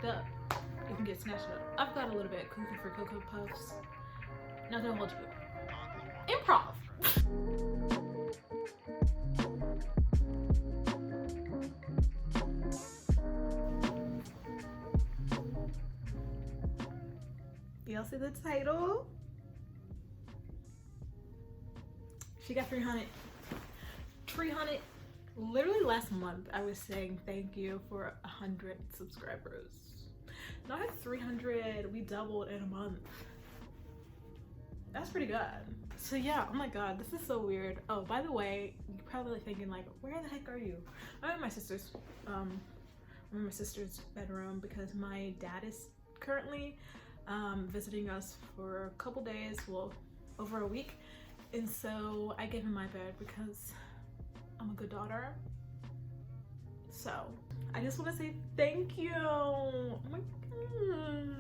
up, you can get snatched up. I've got a little bit cuckoo for Cocoa Puffs. Not gonna hold you. Improv. Y'all see the title? She got 300. Literally last month I was saying thank you for 100 subscribers. Now I have 300. We doubled in a month. That's pretty good. So yeah, oh my god, this is so weird. Oh, by the way, you're probably thinking like, where the heck are you? I'm in my sister's bedroom because my dad is currently visiting us for a couple days, well, over a week. And so I gave him my bed because I'm a good daughter. So I just want to say thank you. Oh my god.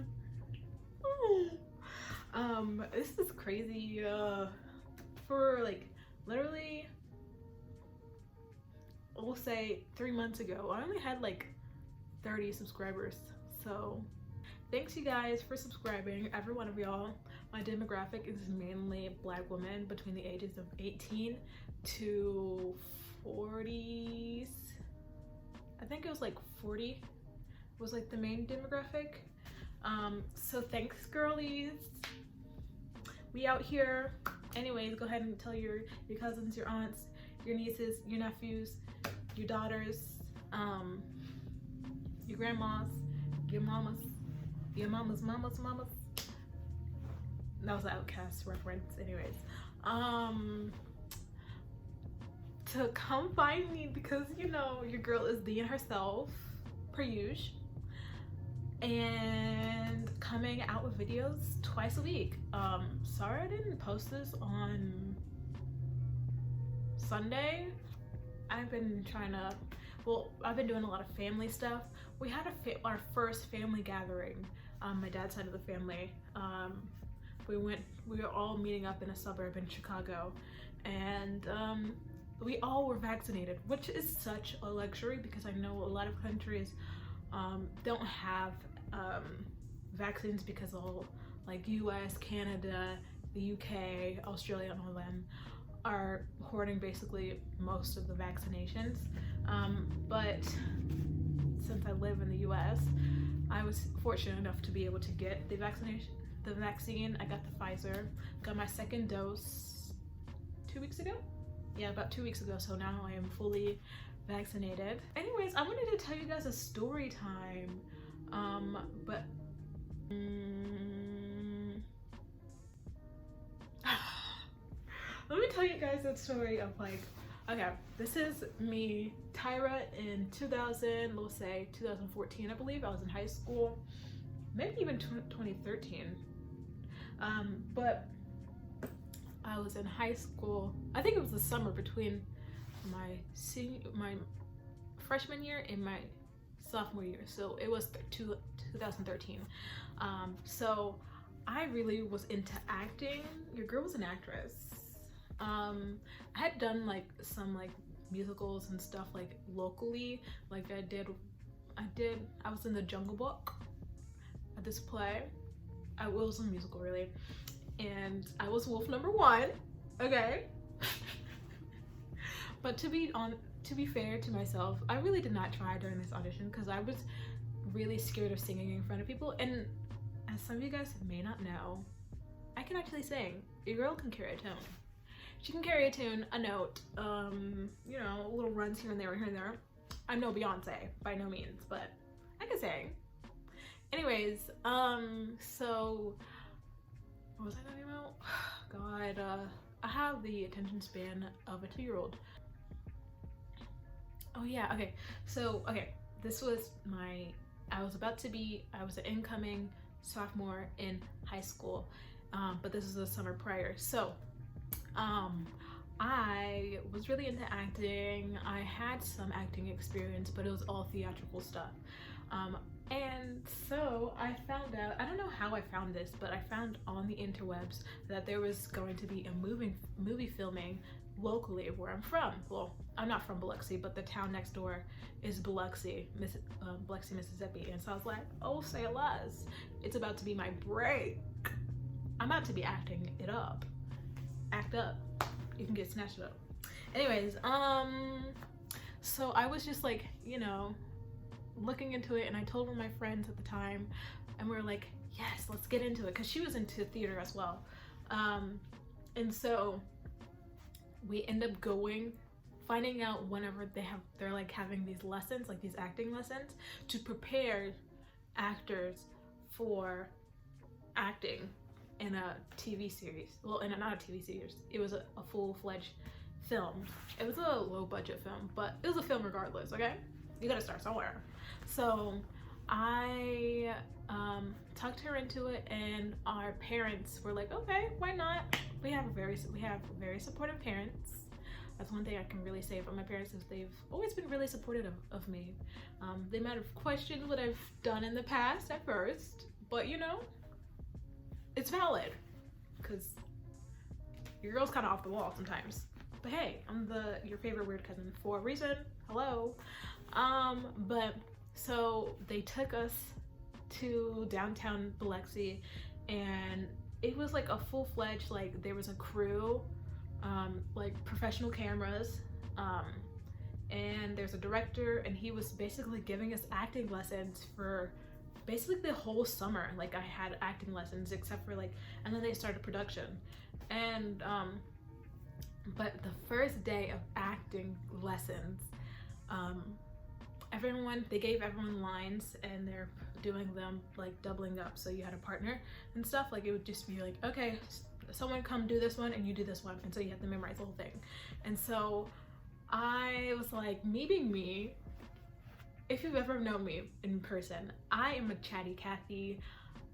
This is crazy. For like literally, we'll say 3 months ago, I only had like 30 subscribers. So thanks you guys for subscribing, every one of y'all. My demographic is mainly Black women between the ages of 18 to 40s. I think it was like 40 was like the main demographic. So thanks girlies. We out here. Anyways, go ahead and tell your cousins, your aunts, your nieces, your nephews, your daughters, your grandmas, your mamas, your mama's mamas. That was an Outcast reference. Anyways, to come find me because you know your girl is being herself per usual, and coming out with videos twice a week. Sorry I didn't post this on Sunday. I've been trying to, well, I've been doing a lot of family stuff. We had our first family gathering, my dad's side of the family. We were all meeting up in a suburb in Chicago, and we all were vaccinated, which is such a luxury because I know a lot of countries don't have vaccines because all like US, Canada, the UK, Australia, and all of them are hoarding basically most of the vaccinations. But since I live in the US, I was fortunate enough to be able to get the vaccine. I got the Pfizer, got my second dose 2 weeks ago. Yeah, about 2 weeks ago. So now I am fully vaccinated. Anyways, I wanted to tell you guys a story time. But let me tell you guys that story of like, okay, this is me, Tyra, in 2000, let's say 2014, I believe. I was in high school, maybe even 2013. But I was in high school. I think it was the summer between my freshman year and my sophomore year. So it was 2013. So I really was into acting. Your girl was an actress. I had done like some like musicals and stuff like locally. Like I was in the Jungle Book at this play. It was a musical really, and I was wolf number 1. Okay. But to be fair to myself, I really did not try during this audition because I was really scared of singing in front of people. And as some of you guys may not know, I can actually sing. Your girl can carry a tune. She can carry a tune, a note, you know, little runs here and there. I'm no Beyonce by no means, but I can sing. Anyways, so what was I talking about? God, I have the attention span of a 2-year-old. Oh yeah, okay. So, okay, this was I was an incoming sophomore in high school, but this is the summer prior. So, I was really into acting. I had some acting experience, but it was all theatrical stuff. And so I found out, I don't know how I found this, but I found on the interwebs that there was going to be a movie filming locally where I'm from. Well, I'm not from Biloxi, but the town next door is Biloxi, Biloxi, Mississippi. And so I was like, oh, say less. It's about to be my break. I'm about to be acting it up. Act up. You can get snatched up. Anyways, so I was just like, you know, looking into it, and I told one of my friends at the time, and we were like, yes, let's get into it, because she was into theater as well. And so we end up finding out whenever they're like having these lessons, like these acting lessons, to prepare actors for acting in a TV series. Well, not a TV series. It was a full-fledged film. It was a low-budget film, but it was a film regardless, okay? You gotta start somewhere. So I talked her into it, and our parents were like, okay, why not? We have very supportive parents. That's one thing I can really say about my parents, is they've always been really supportive of me. They might have questioned what I've done in the past at first, but you know, it's valid, because your girl's kind of off the wall sometimes. But hey, I'm your favorite weird cousin for a reason. Hello. But so they took us to downtown Biloxi, and it was like a full-fledged, like there was a crew, like professional cameras, and there's a director, and he was basically giving us acting lessons for basically the whole summer. Like I had acting lessons except for like, and then they started production. And but the first day of acting lessons, they gave everyone lines, and they're doing them like doubling up, so you had a partner and stuff. Like it would just be like, okay, someone come do this one and you do this one, and so you have to memorize the whole thing. And so I was like, me being me, if you've ever known me in person, I am a chatty Cathy.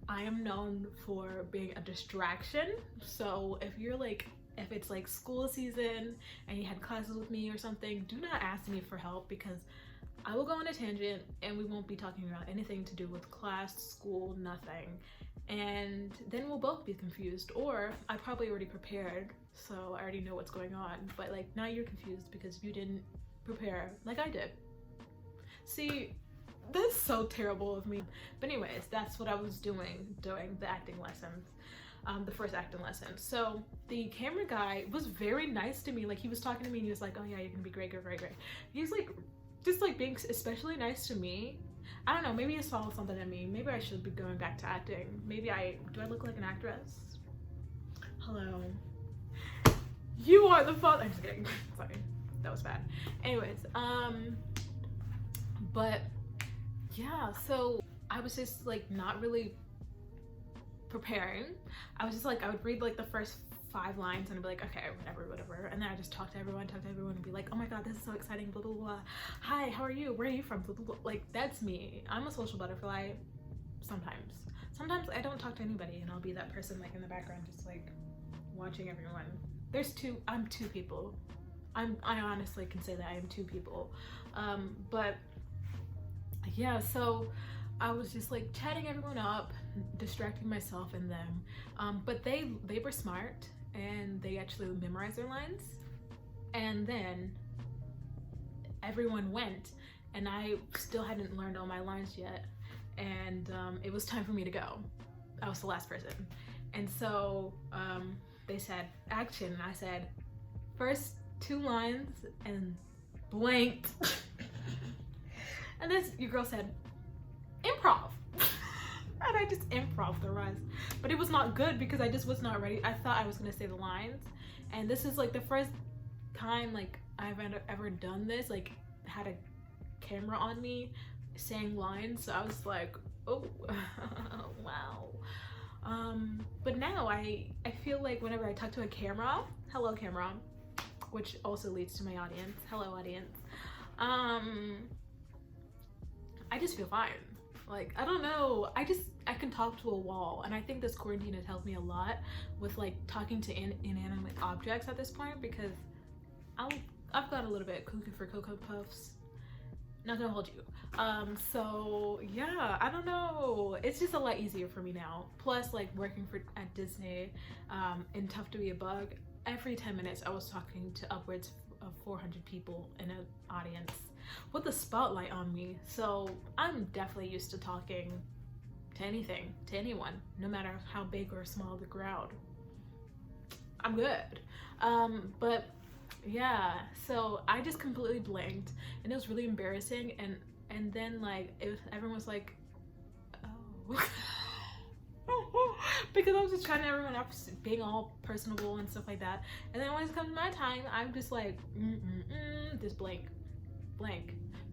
I am known for being a distraction. So if it's like school season and you had classes with me or something, do not ask me for help, because I will go on a tangent and we won't be talking about anything to do with class, school, nothing. And then we'll both be confused, or I probably already prepared, so I already know what's going on. But like now you're confused because you didn't prepare like I did. See, that's so terrible of me. But anyways, that's what I was doing during the acting lessons, the first acting lesson. So the camera guy was very nice to me. Like he was talking to me and he was like, oh yeah, you're gonna be great, great, great, great. He's like, just like being especially nice to me. I don't know, maybe he saw something in me. Maybe I should be going back to acting. Do I look like an actress? Hello. You are the father. I'm just kidding. Sorry, that was bad. Anyways, but yeah, so I was just like not really preparing. I was just like, I would read like the first 5 lines and I'd be like, okay, whatever. And then I just talk to everyone and be like, oh my god, this is so exciting, blah, blah, blah. Hi, how are you? Where are you from? Blah, blah, blah. Like, that's me. I'm a social butterfly sometimes. Sometimes I don't talk to anybody and I'll be that person like in the background just like watching everyone. I'm 2 people. I honestly can say that I am 2 people. But yeah, so I was just like chatting everyone up, distracting myself and them. But they were smart and they actually memorized their lines. And then everyone went, and I still hadn't learned all my lines yet. And it was time for me to go. I was the last person. And so they said action, and I said first 2 lines and blanked. And then your girl said improv. And I just improv the rest. But it was not good because I just was not ready. I thought I was gonna say the lines. And this is like the first time like I've ever done this, like had a camera on me saying lines. So I was like, oh, wow. But now I feel like whenever I talk to a camera, hello camera, which also leads to my audience, hello audience, I just feel fine. Like, I don't know, I can talk to a wall, and I think this quarantine has helped me a lot with like talking to inanimate objects at this point, because I've got a little bit cuckoo for Cocoa Puffs. Not gonna hold you. So yeah, I don't know. It's just a lot easier for me now. Plus, like working at Disney, and Tough to Be a Bug, every 10 minutes I was talking to upwards of 400 people in an audience with the spotlight on me. So I'm definitely used to talking to anything, to anyone, no matter how big or small the crowd. I'm good. But yeah, so I just completely blanked, and it was really embarrassing. And then like everyone was like, oh. Because I was just trying to everyone up, being all personable and stuff like that. And then when it comes to my time, I'm just like, just blank,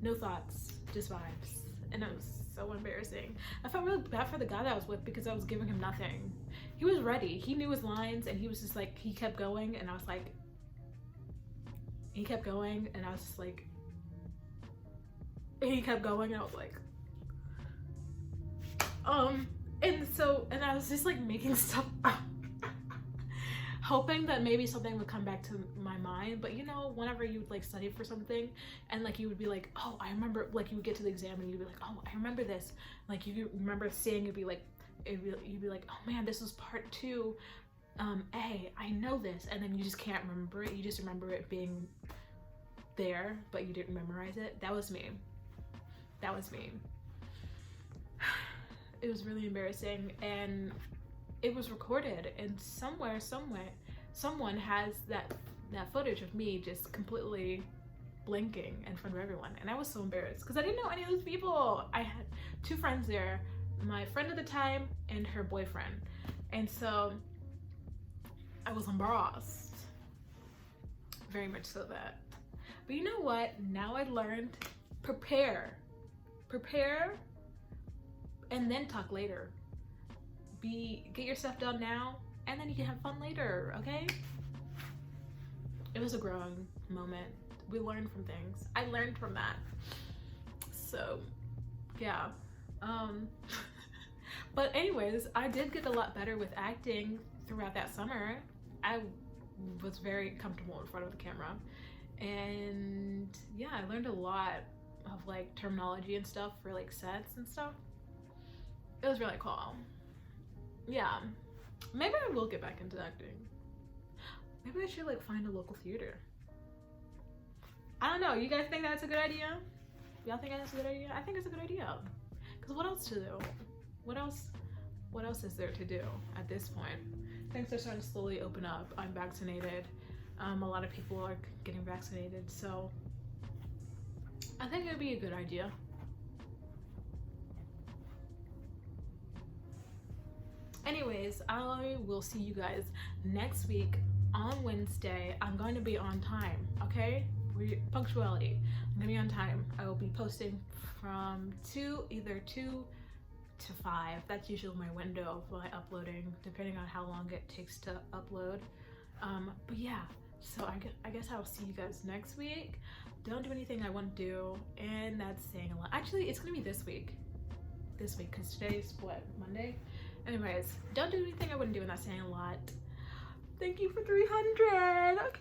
no thoughts, just vibes. And it was so embarrassing. I felt really bad for the guy that I was with because I was giving him nothing. He was ready, he knew his lines, and he was just like, he kept going, and I was like, he kept going, and I was just like, he kept going, and I was like, and I was just like making stuff up, hoping that maybe something would come back to my mind. But you know, whenever you would like study for something, and like you would be like, oh, I remember, like you would get to the exam and you'd be like, oh, I remember this, like you remember seeing, you'd be like, oh man, this was part 2, A, I know this, and then you just can't remember it. You just remember it being there, but you didn't memorize it. That was me. It was really embarrassing, and it was recorded, and somewhere, someone has that footage of me just completely blinking in front of everyone. And I was so embarrassed because I didn't know any of those people. I had 2 friends there, my friend at the time and her boyfriend, and so I was embarrassed, very much so that. But you know what? Now I learned, prepare, and then talk later. Get your stuff done now, and then you can have fun later, okay? It was a growing moment. We learned from things. I learned from that. So, yeah. But anyways, I did get a lot better with acting throughout that summer. I was very comfortable in front of the camera. And yeah, I learned a lot of like terminology and stuff for like sets and stuff. It was really cool. Yeah, maybe I will get back into acting. Maybe I should like find a local theater. I don't know, you guys think that's a good idea? Y'all think that's a good idea? I think it's a good idea. Because what else to do? What else is there to do at this point? Things are starting to slowly open up. I'm vaccinated. A lot of people are getting vaccinated, so I think it would be a good idea. Anyways, I will see you guys next week on Wednesday. I'm going to be on time, okay? Punctuality. I'm gonna be on time. I will be posting from either 2 to 5. That's usually my window of my uploading, depending on how long it takes to upload. But yeah, so I guess I'll see you guys next week. Don't do anything I wouldn't do, and that's saying a lot. Actually, it's gonna be this week, because today's what, Monday? Anyways, don't do anything I wouldn't do, and that's saying a lot. Thank you for 300. Okay.